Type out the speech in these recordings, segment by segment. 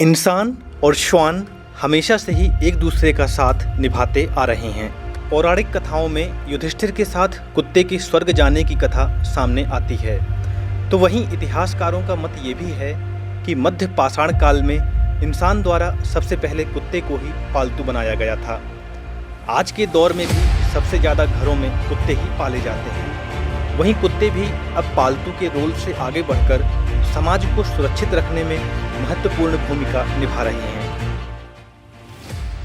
इंसान और श्वान हमेशा से ही एक दूसरे का साथ निभाते आ रहे हैं। पौराणिक कथाओं में युधिष्ठिर के साथ कुत्ते की स्वर्ग जाने की कथा सामने आती है। तो वहीं इतिहासकारों का मत ये भी है कि मध्य पाषाण काल में इंसान द्वारा सबसे पहले कुत्ते को ही पालतू बनाया गया था। आज के दौर में भी सबसे ज़्यादा घरों में कुत्ते ही पाले जाते हैं। वहीं कुत्ते भी अब पालतू के रोल से आगे बढ़कर समाज को सुरक्षित रखने में महत्वपूर्ण भूमिका निभा रहे हैं।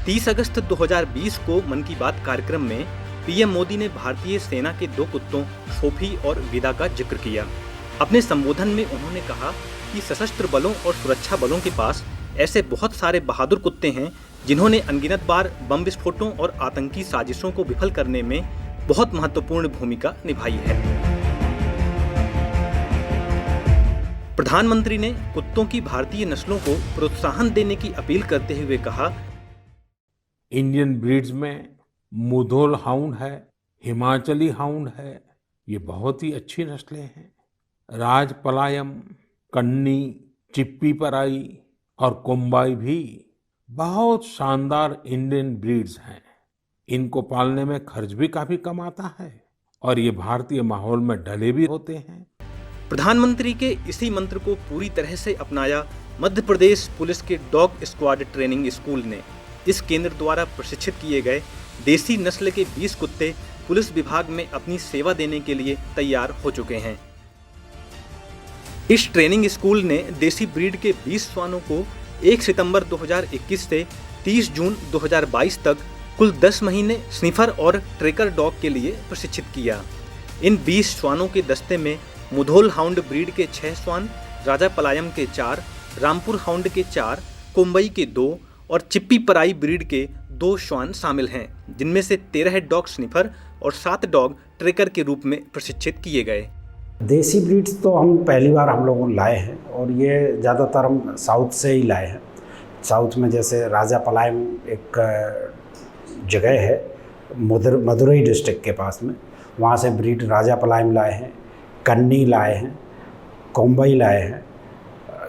30 अगस्त 2020 को मन की बात कार्यक्रम में पीएम मोदी ने भारतीय सेना के 2 कुत्तों सोफी और विदा का जिक्र किया। अपने संबोधन में उन्होंने कहा कि सशस्त्र बलों और सुरक्षा बलों के पास ऐसे बहुत सारे बहादुर कुत्ते हैं जिन्होंने अनगिनत बार बम विस्फोटों और आतंकी साजिशों को विफल करने में बहुत महत्वपूर्ण भूमिका निभाई है। प्रधानमंत्री ने कुत्तों की भारतीय नस्लों को प्रोत्साहन देने की अपील करते हुए कहा, इंडियन ब्रीड्स में मुधोल हाउंड है, हिमाचली हाउंड है, ये बहुत ही अच्छी नस्लें हैं। राजपलायम, कन्नी, चिप्पी पराई और कोम्बाई भी बहुत शानदार इंडियन ब्रीड्स हैं। इनको पालने में खर्च भी काफी कम आता है और ये भारतीय माहौल में ढले भी होते हैं। प्रधानमंत्री के इसी मंत्र को पूरी तरह से अपनाया मध्य प्रदेश पुलिस के डॉग स्क्वाड ट्रेनिंग स्कूल ने। इस केंद्र द्वारा प्रशिक्षित किए गए देसी नस्ल के 20 कुत्ते पुलिस विभाग में अपनी सेवा देने के लिए तैयार हो चुके हैं। इस ट्रेनिंग स्कूल ने देसी ब्रीड के 20 श्वानों को 1 सितंबर 2021 से 30 जून 2022 तक कुल 10 महीने स्निफर और ट्रेकर डॉग के लिए प्रशिक्षित किया। इन 20 श्वानों के दस्ते में मुधोल हाउंड ब्रीड के 6 श्वान, राजा पलायम के 4, रामपुर हाउंड के 4, कोम्बई के 2 और चिप्पी पराई ब्रीड के 2 श्वान शामिल हैं, जिनमें से 13 डॉग स्निफर और 7 डॉग ट्रेकर के रूप में प्रशिक्षित किए गए। देसी ब्रीड्स तो हम पहली बार हम लोगों ने लाए हैं और ये ज़्यादातर हम साउथ से ही लाए हैं। साउथ में जैसे राजा पलायम एक जगह है मदुरई डिस्ट्रिक्ट के पास में, वहाँ से ब्रीड राजा पलायम लाए हैं, कन्नी लाए हैं, कोम्बई लाए हैं,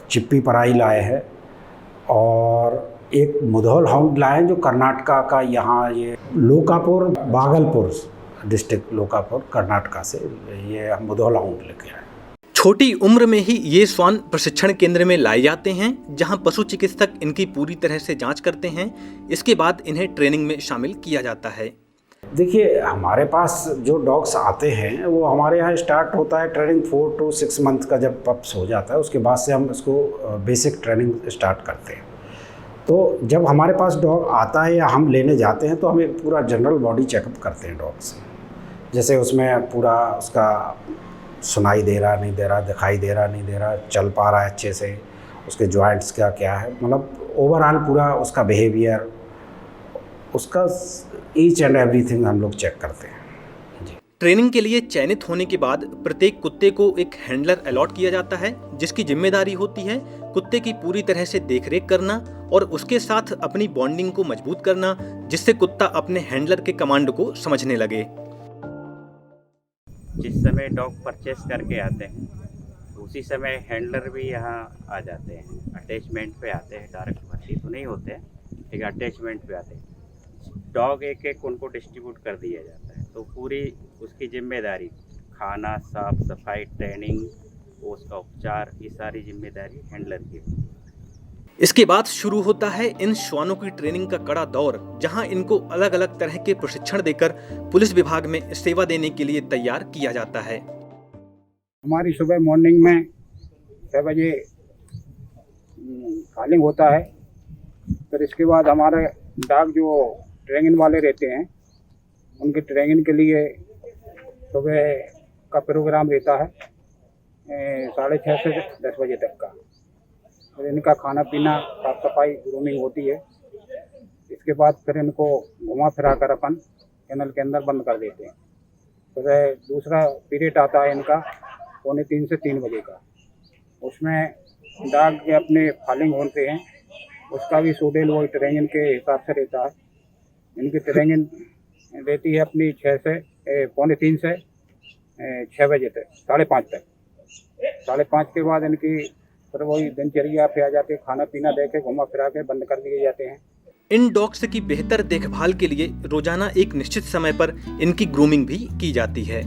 चिप्पी पराई लाए हैं और एक मुधोल हाउंड लाए हैं जो कर्नाटका का, यहाँ ये लोकापुर बागलपुर डिस्ट्रिक्ट, लोकापुर कर्नाटका से ये हम मुधोल हाउंड लेके आए। छोटी उम्र में ही ये श्वान प्रशिक्षण केंद्र में लाए जाते हैं, जहां पशु चिकित्सक इनकी पूरी तरह से जांच करते हैं। इसके बाद इन्हें ट्रेनिंग में शामिल किया जाता है। देखिए, हमारे पास जो डॉग्स आते हैं वो हमारे यहाँ स्टार्ट होता है ट्रेनिंग 4 to 6 मंथ का, जब पप्स हो जाता है उसके बाद से हम इसको बेसिक ट्रेनिंग स्टार्ट करते हैं। तो जब हमारे पास डॉग आता है या हम लेने जाते हैं तो हम एक पूरा जनरल बॉडी चेकअप करते हैं डॉग से। जैसे उसमें पूरा उसका सुनाई दे रहा नहीं दे रहा, दिखाई दे रहा नहीं दे रहा, चल पा रहा है अच्छे से, उसके जॉइंट्स का क्या है, मतलब ओवरऑल पूरा उसका बिहेवियर, उसका ईच एंड एवरीथिंग हम लोग चेक करते हैं। जी। ट्रेनिंग के लिए चयनित होने के बाद प्रत्येक कुत्ते को एक हैंडलर अलॉट किया जाता है, जिसकी जिम्मेदारी होती है कुत्ते की पूरी तरह से देखरेख करना और उसके साथ अपनी बॉन्डिंग को मजबूत करना, जिससे कुत्ता अपने हैंडलर के कमांड को समझने लगे। जिस समय डॉग परचेस करके आते हैं उसी समय हैंडलर भी यहाँ आ जाते हैं, अटैचमेंट पे आते हैं। डायरेक्ट भर्ती तो नहीं होते हैं, लेकिन अटैचमेंट पे आते हैं। डॉग एक एक उनको डिस्ट्रीब्यूट कर दिया जाता है, तो पूरी उसकी जिम्मेदारी, खाना, साफ सफाई, ट्रेनिंग, उसका उपचार, ये सारी जिम्मेदारी हैंडलर की होती है। इसके बाद शुरू होता है इन श्वानों की ट्रेनिंग का कड़ा दौर, जहां इनको अलग अलग तरह के प्रशिक्षण देकर पुलिस विभाग में सेवा देने के लिए तैयार किया जाता है। हमारी सुबह मॉर्निंग में 6 बजे कॉलिंग होता है। फिर इसके बाद हमारे डॉग जो ट्रेनिंग वाले रहते हैं उनके ट्रेनिंग के लिए सुबह का प्रोग्राम रहता है 6:30 से 10 बजे तक का। फिर इनका खाना पीना, साफ सफाई, ग्रूमिंग होती है। इसके बाद फिर इनको घुमा फिरा कर अपन केनल के अंदर बंद कर देते हैं। फिर दूसरा पीरियड आता है इनका 2:45 से 3 बजे का। उसमें डॉग के अपने फालिंग होते हैं, उसका भी शेड्यूल वही ट्रेनिंग के हिसाब से रहता है। इनकी ट्रेनिंग रहती है अपनी 6 से 3:45 से 6 बजे तक, 5:30 तक। 5:30 के बाद इनकी फिर वही दिनचर्या पे आ जाते हैं, खाना पीना दे के घुमा फिरा के बंद कर दिए जाते हैं। इन डॉग्स की बेहतर देखभाल के लिए रोजाना एक निश्चित समय पर इनकी ग्रूमिंग भी की जाती है।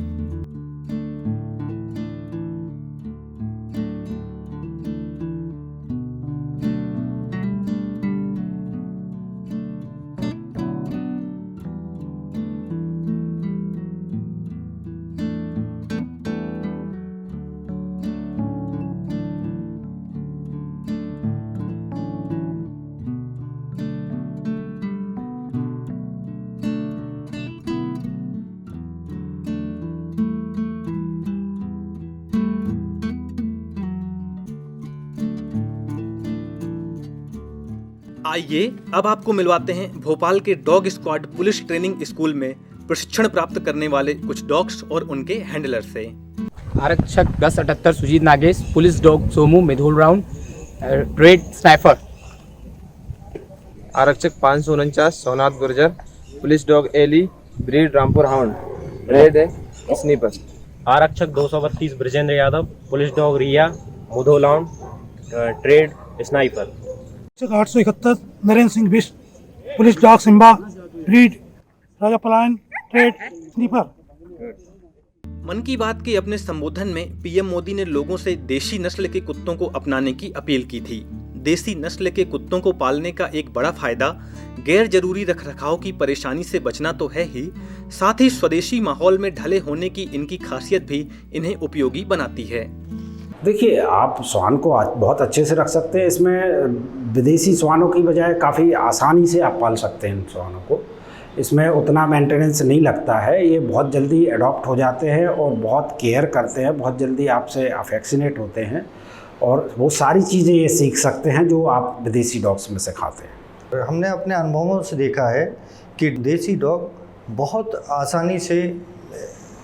आइए अब आपको मिलवाते हैं भोपाल के dog squad police training school में प्रशिक्षण प्राप्त करने वाले कुछ डॉग्स और उनके हैंडलर से। आरक्षक 1078 Sujeet Nagesh, police dog Somu Mudhol hound, trade sniper. आरक्षक 549 Sonath Gurjar, police dog Ellie, breed Rampur hound, trade है स्नीपर। आरक्षक 232 Brajendra Yadav, police dog Riya, Mudhol hound, trade sniper. 871 Narendra Singh Bisht, police dog Simba, breed Rajapalayam, trade sniper. मन की बात के अपने संबोधन में पीएम मोदी ने लोगों से देशी नस्ल के कुत्तों को अपनाने की अपील की थी। देसी नस्ल के कुत्तों को पालने का एक बड़ा फायदा गैर जरूरी रखरखाव की परेशानी से बचना तो है ही, साथ ही स्वदेशी माहौल में ढले होने की इनकी खासियत भी इन्हें उपयोगी बनाती है। देखिए, आप श्वान को बहुत अच्छे से रख सकते हैं। इसमें विदेशी श्वानों की बजाय काफ़ी आसानी से आप पाल सकते हैं इन श्वानों को। इसमें उतना मेंटेनेंस नहीं लगता है, ये बहुत जल्दी अडॉप्ट हो जाते हैं और बहुत केयर करते हैं, बहुत जल्दी आपसे अफेक्शनेट होते हैं और वो सारी चीज़ें ये सीख सकते हैं जो आप विदेशी डॉग्स में सिखाते हैं। हमने अपने अनुभवों से देखा है कि देसी डॉग बहुत आसानी से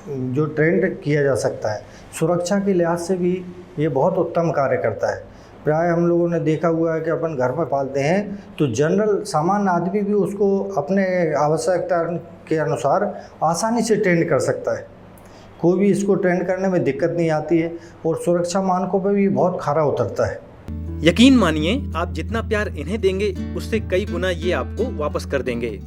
जो ट्रेंड किया जा सकता है, सुरक्षा के लिहाज से भी ये बहुत उत्तम कार्य करता है। प्राय हम लोगों ने देखा हुआ है कि अपन घर में पालते हैं तो जनरल सामान्य आदमी भी उसको अपने आवश्यकता के अनुसार आसानी से ट्रेंड कर सकता है। कोई भी इसको ट्रेंड करने में दिक्कत नहीं आती है और सुरक्षा मानकों पर भी बहुत खरा उतरता है। यकीन मानिए, आप जितना प्यार इन्हें देंगे उससे कई गुना ये आपको वापस कर देंगे।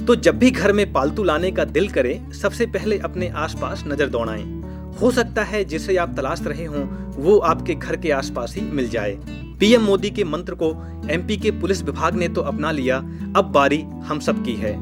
तो जब भी घर में पालतू लाने का दिल करे, सबसे पहले अपने आसपास नजर दौड़ाएं। हो सकता है जिसे आप तलाश रहे हों वो आपके घर के आसपास ही मिल जाए। पीएम मोदी के मंत्र को एमपी के पुलिस विभाग ने तो अपना लिया, अब बारी हम सब की है।